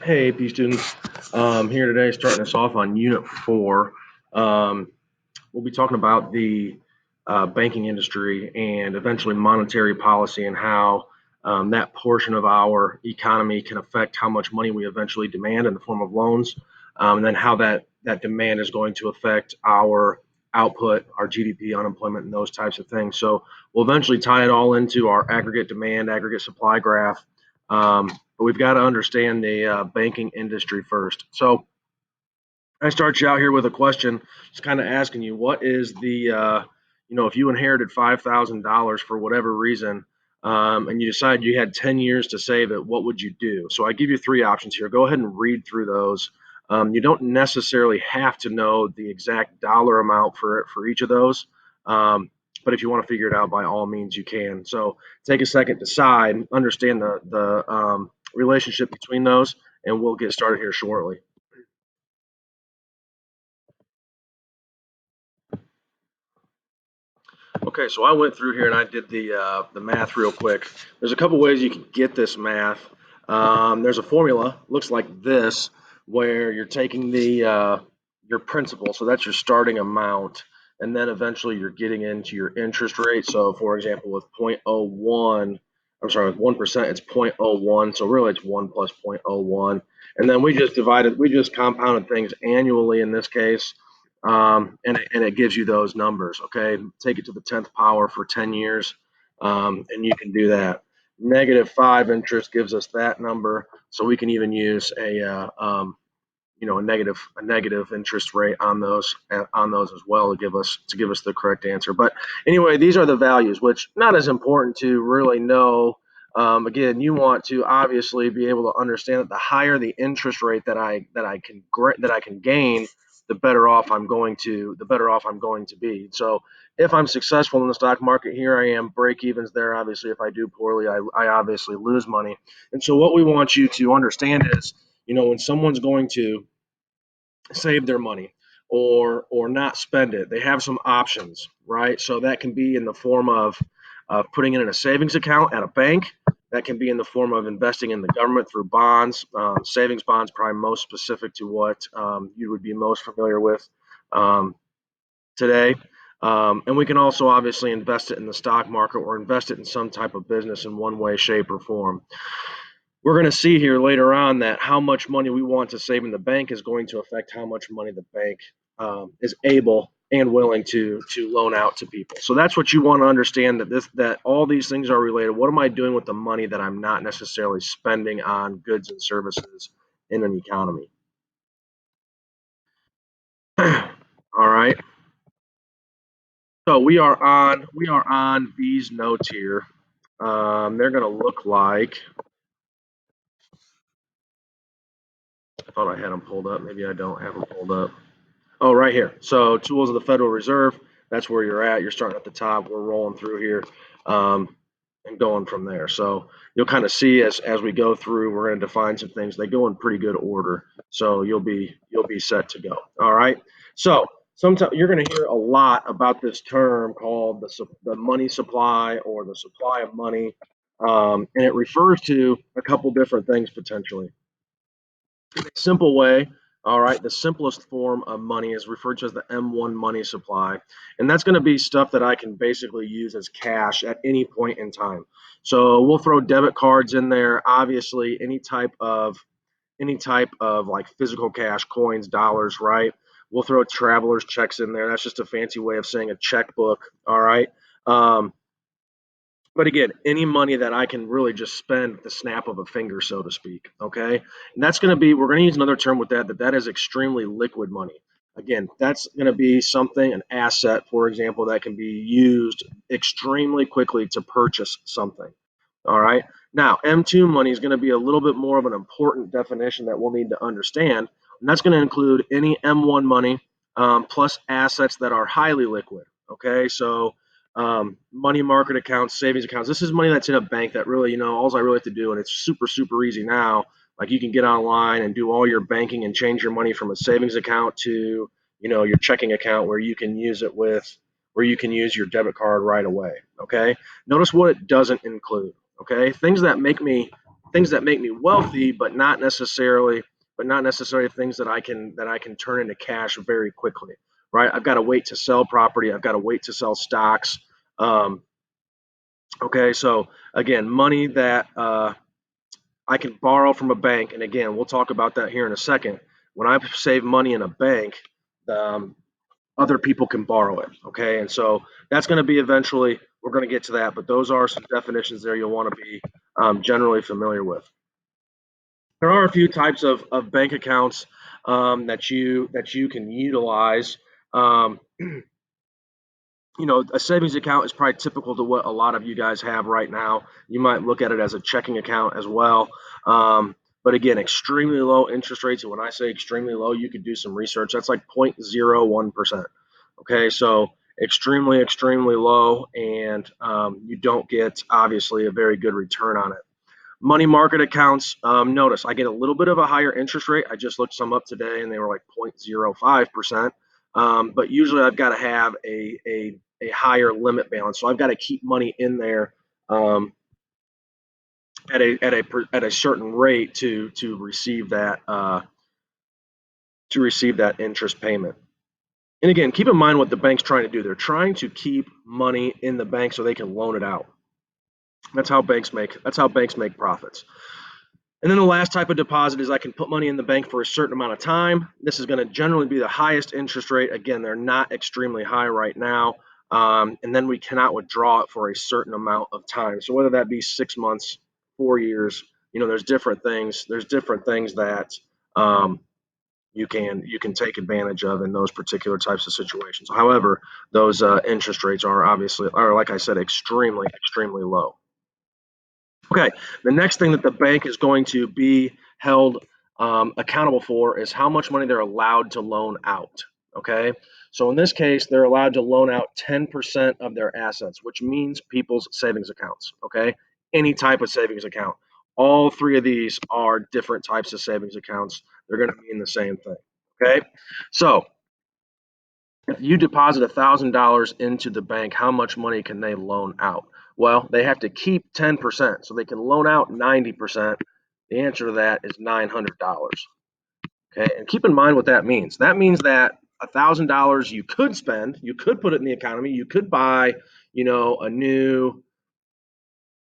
Hey, AP students. Here today, starting us off on Unit 4. Um, we'll be talking about the banking industry and eventually monetary policy and how that portion of our economy can affect how much money we eventually demand in the form of loans, and then how that demand is going to affect our output, our GDP, unemployment, and those types of things. So we'll eventually tie it all into our aggregate demand, aggregate supply graph. But we've got to understand the banking industry first. So I start you out here with a question, just kind of asking you, what is if you inherited $5,000 for whatever reason, and you decide you had 10 years to save it, what would you do? So I give you three options here. Go ahead and read through those. You don't necessarily have to know the exact dollar amount for each of those. But if you want to figure it out, by all means, you can. So take a second, decide, understand the relationship between those, and we'll get started here shortly. Okay, so I went through here and I did the math real quick. There's a couple ways you can get this math. There's a formula, looks like this, where you're taking your principal, so that's your starting amount, and then eventually you're getting into your interest rate. So, for example, with 0.01, I'm sorry, with 1%, it's 0.01. So really, it's 1 plus 0.01, and then we just compounded things annually in this case, and it gives you those numbers. Okay, take it to the 10th power for 10 years, and you can do that. -5 interest gives us that number, so we can even use a negative interest rate on those as well to give us the correct answer. But anyway, these are the values, which not as important to really know. Again, you want to obviously be able to understand that the higher the interest rate that I can gain, the better off I'm going to be. So if I'm successful in the stock market, here I am, break evens there. Obviously, if I do poorly, I obviously lose money. And so what we want you to understand is, when someone's going to save their money or not spend it, they have some options, right? So that can be in the form of putting it in a savings account at a bank. That can be in the form of investing in the government through bonds. Savings bonds, probably most specific to what you would be most familiar with um, today. And we can also obviously invest it in the stock market or invest it in some type of business in one way, shape, or form. We're going to see here later on that how much money we want to save in the bank is going to affect how much money the bank is able and willing to loan out to people. So that's what you want to understand, that all these things are related. What am I doing with the money that I'm not necessarily spending on goods and services in an economy? All right. So we are on these notes here. They're going to look like, I thought I had them pulled up. Maybe I don't have them pulled up. Oh, right here. So tools of the Federal Reserve. That's where you're at. You're starting at the top. We're rolling through here, and going from there. So you'll kind of see as we go through. We're going to define some things. They go in pretty good order. So you'll be set to go. All right. So sometimes you're going to hear a lot about this term called the money supply or the supply of money, and it refers to a couple different things potentially. Simple way, all right, the simplest form of money is referred to as the M1 money supply. And that's going to be stuff that I can basically use as cash at any point in time. So we'll throw debit cards in there, obviously any type of like physical cash, coins, dollars, right? We'll throw travelers checks in there. That's just a fancy way of saying a checkbook, all right? Um, but again, any money that I can really just spend at the snap of a finger, so to speak. Okay. And we're going to use another term with that is extremely liquid money. Again, that's going to be something, an asset, for example, that can be used extremely quickly to purchase something. All right. Now, M2 money is going to be a little bit more of an important definition that we'll need to understand. And that's going to include any M1 money, plus assets that are highly liquid. Okay. So, money market accounts, savings accounts. This is money that's in a bank that really, all I really have to do, and it's super, super easy now. Like you can get online and do all your banking and change your money from a savings account to, your checking account where you can use your debit card right away. Okay. Notice what it doesn't include. Okay. Things that make me things that make me wealthy, but not necessarily things that I can turn into cash very quickly. Right? I've got to wait to sell property. I've got to wait to sell stocks. Um, okay, so again, money that I can borrow from a bank, and again, we'll talk about that here in a second. When I save money in a bank, um, other people can borrow it. Okay, and so that's going to be eventually. We're going to get to that, but those are some definitions there you'll want to be generally familiar with. There are a few types of bank accounts that you can utilize. Um, a savings account is probably typical to what a lot of you guys have right now. You might look at it as a checking account as well. But again, extremely low interest rates. And when I say extremely low, you could do some research. That's like 0.01%. Okay, so extremely, extremely low, and you don't get obviously a very good return on it. Money market accounts, notice I get a little bit of a higher interest rate. I just looked some up today and they were like 0.05%. But usually I've got to have a higher limit balance. So I've got to keep money in there um, at a certain rate to receive that interest payment. And again, keep in mind what the bank's trying to do. They're trying to keep money in the bank so they can loan it out. That's how banks make profits. And then the last type of deposit is I can put money in the bank for a certain amount of time. This is going to generally be the highest interest rate. Again, they're not extremely high right now. And then we cannot withdraw it for a certain amount of time. So whether that be 6 months, 4 years, there's different things. There's different things that um, you can take advantage of in those particular types of situations. However, those interest rates are like I said, extremely, extremely low. Okay, the next thing that the bank is going to be held accountable for is how much money they're allowed to loan out. Okay, so in this case, they're allowed to loan out 10% of their assets, which means people's savings accounts. Okay, any type of savings account. All three of these are different types of savings accounts. They're going to mean the same thing. Okay, so if you deposit $1,000 into the bank, how much money can they loan out? Well, they have to keep 10%, so they can loan out 90%. The answer to that is $900. Okay, and keep in mind what that means. That means that $1,000 you could spend, you could put it in the economy, you could buy, a new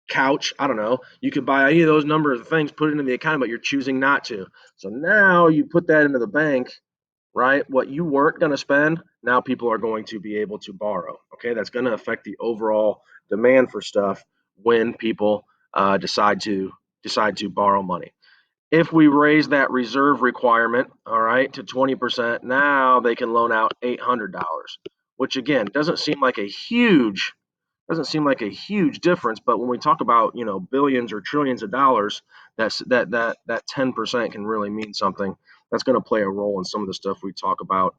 couch. I don't know. You could buy any of those numbers of things, put it into the economy, but you're choosing not to. So now you put that into the bank, right? What you weren't going to spend, now people are going to be able to borrow. Okay, that's going to affect the overall demand for stuff when people decide to borrow money. If we raise that reserve requirement, all right, to 20%, now they can loan out $800, which again doesn't seem like a huge difference, but when we talk about billions or trillions of dollars, that 10% can really mean something. That's going to play a role in some of the stuff we talk about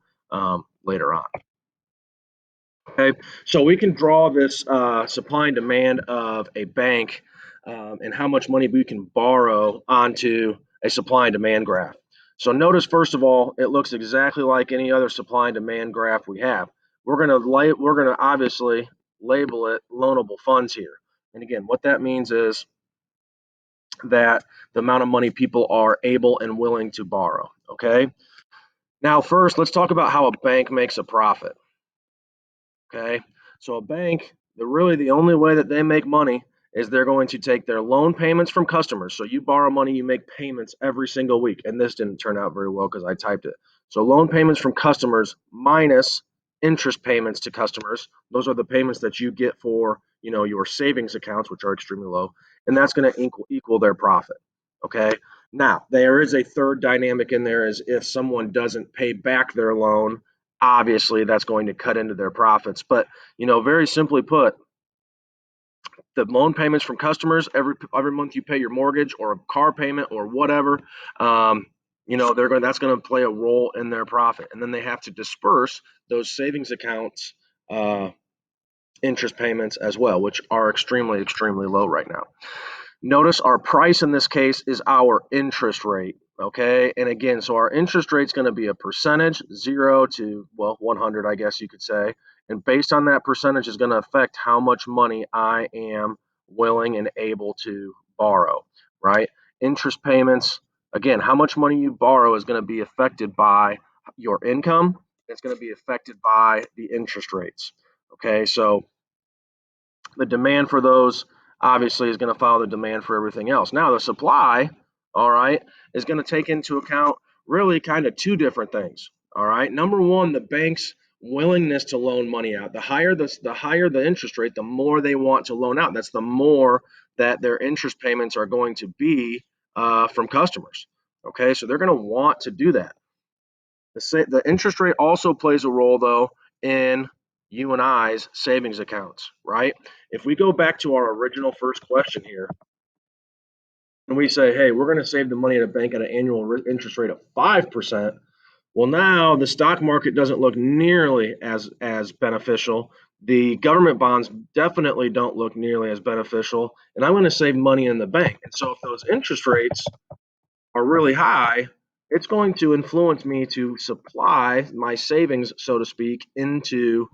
later on. Okay, so we can draw this supply and demand of a bank and how much money we can borrow onto a supply and demand graph. So notice first of all, it looks exactly like any other supply and demand graph we have. We're gonna obviously label it loanable funds here. And again, what that means is that the amount of money people are able and willing to borrow. Okay. Now, first, let's talk about how a bank makes a profit. Okay. So a bank, the only way that they make money is they're going to take their loan payments from customers. So you borrow money, you make payments every single week. And this didn't turn out very well because I typed it. So loan payments from customers minus interest payments to customers. Those are the payments that you get for, your savings accounts, which are extremely low, and that's going to equal their profit. Okay. Now, there is a third dynamic in there is if someone doesn't pay back their loan, obviously that's going to cut into their profits. But very simply put, the loan payments from customers every month you pay your mortgage or a car payment or whatever, that's going to play a role in their profit, and then they have to disperse those savings accounts interest payments as well, which are extremely extremely low right now. Notice our price in this case is our interest rate. Okay. And again, so our interest rate is going to be a percentage, 0 to, 100, I guess you could say. And based on that percentage is going to affect how much money I am willing and able to borrow. right? Interest payments, again, how much money you borrow is going to be affected by your income. It's going to be affected by the interest rates. Okay, so the demand for those obviously is going to follow the demand for everything else. Now, the supply, all right, is going to take into account really kind of two different things. All right, number one, the bank's willingness to loan money out. The higher the interest rate, the more they want to loan out. That's the more that their interest payments are going to be from customers. Okay, so they're going to want to do that. The interest rate also plays a role, though, in you and I's savings accounts, right? If we go back to our original first question here, and we say, hey, we're going to save the money at a bank at an annual interest rate of 5%. Well, now the stock market doesn't look nearly as beneficial. The government bonds definitely don't look nearly as beneficial, and I'm going to save money in the bank. And so if those interest rates are really high, it's going to influence me to supply my savings, so to speak, into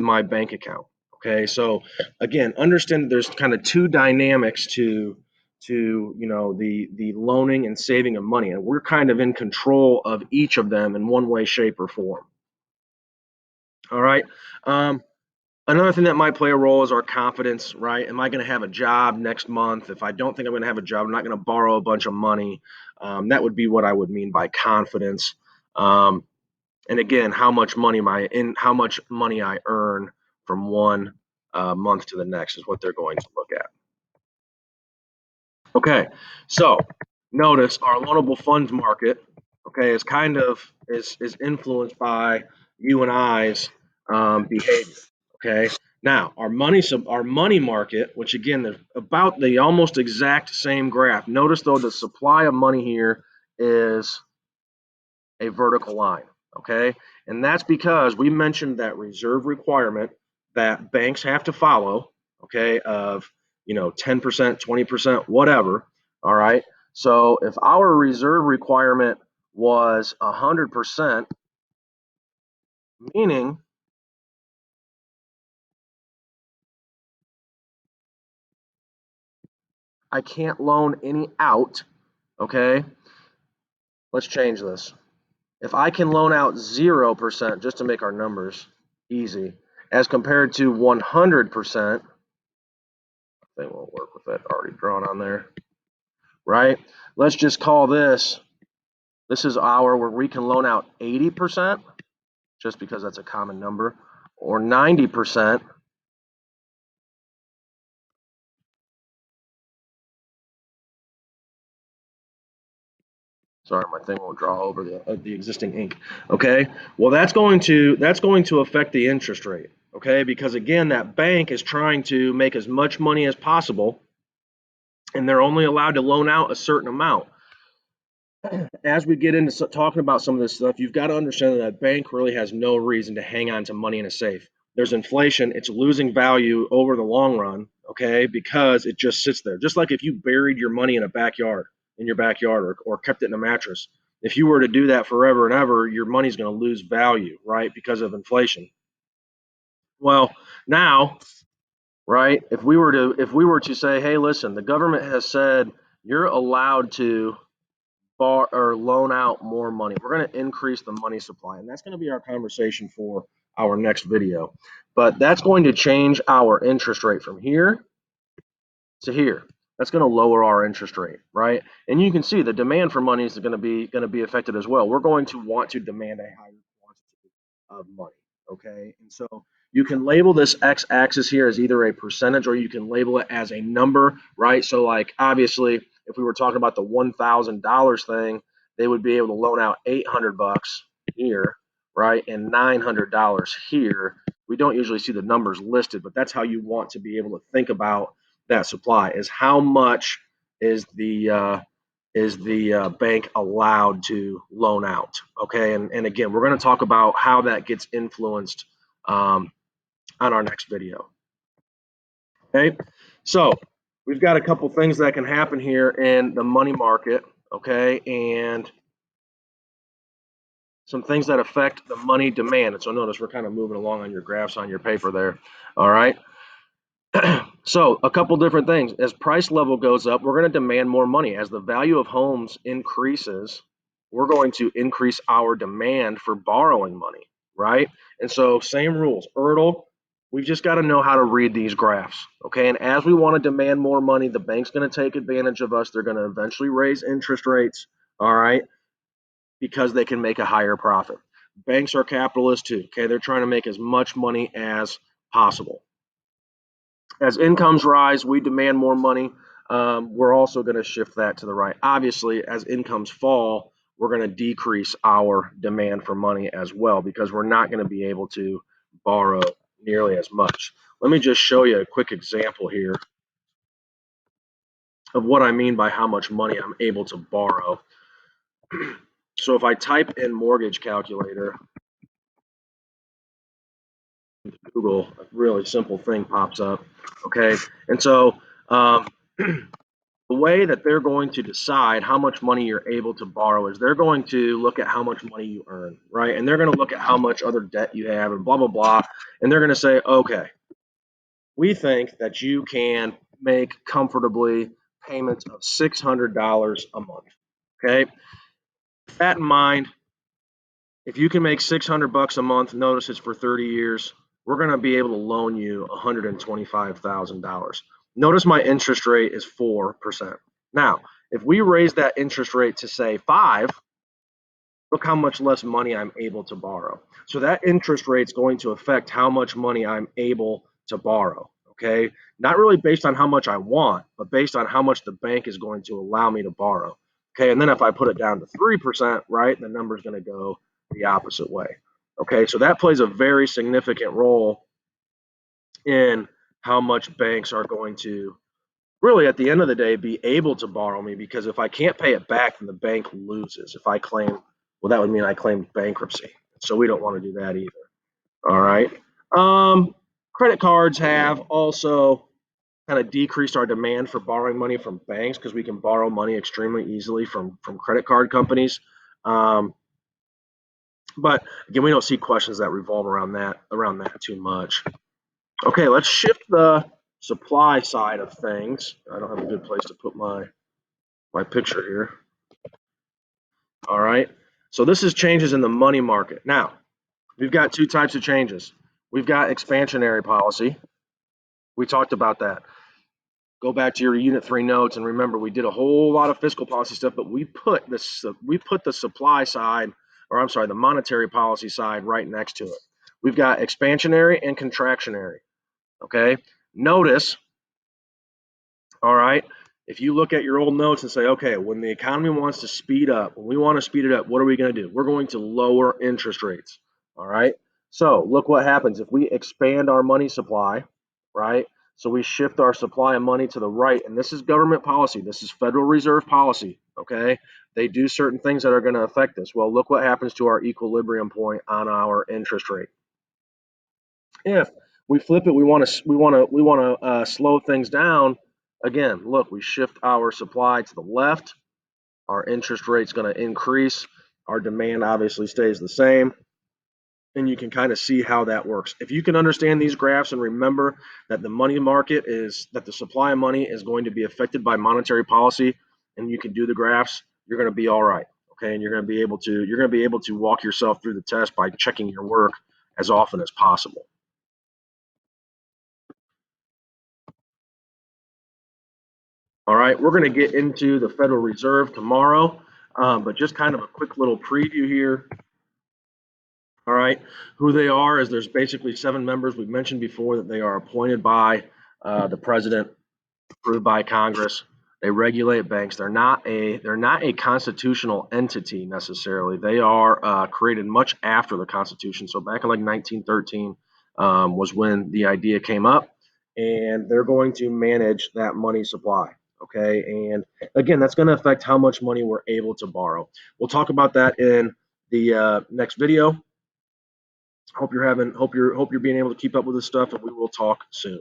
my bank account. Okay, so again, understand that there's kind of two dynamics to the loaning and saving of money, and we're kind of in control of each of them in one way, shape, or form. All right. Um, Another thing that might play a role is our confidence, right? Am I going to have a job next month? If I don't think I'm going to have a job, I'm not going to borrow a bunch of money. That would be what I would mean by confidence. Um, and again, how much money I earn from one month to the next is what they're going to look at. Okay, so notice our loanable funds market, okay, is influenced by you and I's behavior. Okay, now our money market, which again is about the almost exact same graph. Notice though the supply of money here is a vertical line. Okay, and that's because we mentioned that reserve requirement that banks have to follow. Okay, of 10%, 20%, whatever. All right. So if our reserve requirement was 100%, meaning I can't loan any out. Okay, let's change this. If I can loan out 0%, just to make our numbers easy, as compared to 100%, they won't work with that already drawn on there, right? Let's just call this is our where we can loan out 80%, just because that's a common number, or 90%. Sorry, my thing won't draw over the existing ink. Okay, well that's going to affect the interest rate. Okay, because again, that bank is trying to make as much money as possible, and they're only allowed to loan out a certain amount. As we get into talking about some of this stuff, you've got to understand that a bank really has no reason to hang on to money in a safe. There's inflation, it's losing value over the long run, okay, because it just sits there. Just like if you buried your money in your backyard, or kept it in a mattress. If you were to do that forever and ever, your money's going to lose value, right, because of inflation. Well, now, right, if we were to say, hey, listen, the government has said you're allowed to bar or loan out more money. We're going to increase the money supply, and that's going to be our conversation for our next video. But that's going to change our interest rate from here to here. That's going to lower our interest rate, right? And you can see the demand for money is going to be affected as well. We're going to want to demand a higher quantity of money, okay? And so you can label this x-axis here as either a percentage or you can label it as a number, right? So like obviously, if we were talking about the $1,000 thing, they would be able to loan out $800 here, right, and $900 here. We don't usually see the numbers listed, but that's how you want to be able to think about that supply is how much is the bank allowed to loan out. Okay, and again, we're going to talk about how that gets influenced on our next video. Okay, so we've got a couple things that can happen here in the money market. Okay, and some things that affect the money demand. And so notice we're kind of moving along on your graphs on your paper there. All right. So a couple different things. As price level goes up, we're going to demand more money. As the value of homes increases, we're going to increase our demand for borrowing money, right? And so same rules. Ertl, we've just got to know how to read these graphs, okay? And as we want to demand more money, the bank's going to take advantage of us. They're going to eventually raise interest rates, all right, because they can make a higher profit. Banks are capitalists too, okay? They're trying to make as much money as possible. As incomes rise, we demand more money. We're also going to shift that to the right. Obviously, as incomes fall, we're going to decrease our demand for money as well because we're not going to be able to borrow nearly as much. Let me just show you a quick example here of what I mean by how much money I'm able to borrow. So if I type in mortgage calculator, Google, a really simple thing pops up. Okay. And so the way that they're going to decide how much money you're able to borrow is they're going to look at how much money you earn, right? And they're going to look at how much other debt you have and blah, blah, blah. And they're going to say, okay, we think that you can make comfortably payments of $600 a month. Okay. With that in mind, if you can make 600 bucks a month, notice it's for 30 years, we're going to be able to loan you $125,000. Notice my interest rate is 4%. Now, if we raise that interest rate to say 5, look how much less money I'm able to borrow. So that interest rate is going to affect how much money I'm able to borrow. Okay. Not really based on how much I want, but based on how much the bank is going to allow me to borrow. Okay. And then if I put it down to 3%, right, the number is going to go the opposite way. Okay. So that plays a very significant role in how much banks are going to really, at the end of the day, be able to borrow me, because if I can't pay it back, then the bank loses. If I claim, well, that would mean I claimed bankruptcy. So we don't want to do that either. All right. Credit cards have also kind of decreased our demand for borrowing money from banks because we can borrow money extremely easily from credit card companies. Um, but again, we don't see questions that revolve around that too much. Okay, let's shift the supply side of things. I don't have a good place to put my picture here. All right. So this is changes in the money market. Now, we've got two types of changes. We've got expansionary policy. We talked about that. Go back to your Unit 3 notes and remember we did a whole lot of fiscal policy stuff, but we put the supply side, or I'm sorry, the monetary policy side right next to it. We've got expansionary and contractionary. Okay? Notice, all right, if you look at your old notes and say, okay, when the economy wants to speed up, when we want to speed it up, what are we going to do? We're going to lower interest rates. All right. So look what happens if we expand our money supply, right? So we shift our supply of money to the right, and this is government policy. This is Federal Reserve policy. Okay. They do certain things that are going to affect this. Well, look what happens to our equilibrium point on our interest rate. If we flip it, we want to slow things down. Again, look, we shift our supply to the left. Our interest rate's going to increase. Our demand obviously stays the same. And you can kind of see how that works. If you can understand these graphs and remember that the supply of money is going to be affected by monetary policy, and you can do the graphs, you're going to be all right. Okay, and you're going to be able to walk yourself through the test by checking your work as often as possible. All right, we're going to get into the Federal Reserve tomorrow, but just kind of a quick little preview here. All right, who they are is there's basically 7 members. We've mentioned before that they are appointed by the president, approved by Congress. They regulate banks. They're not a constitutional entity necessarily. They are created much after the Constitution. So back in like 1913 was when the idea came up, and they're going to manage that money supply. Okay, and again, that's going to affect how much money we're able to borrow. We'll talk about that in the next video. Hope you're being able to keep up with this stuff, and we will talk soon.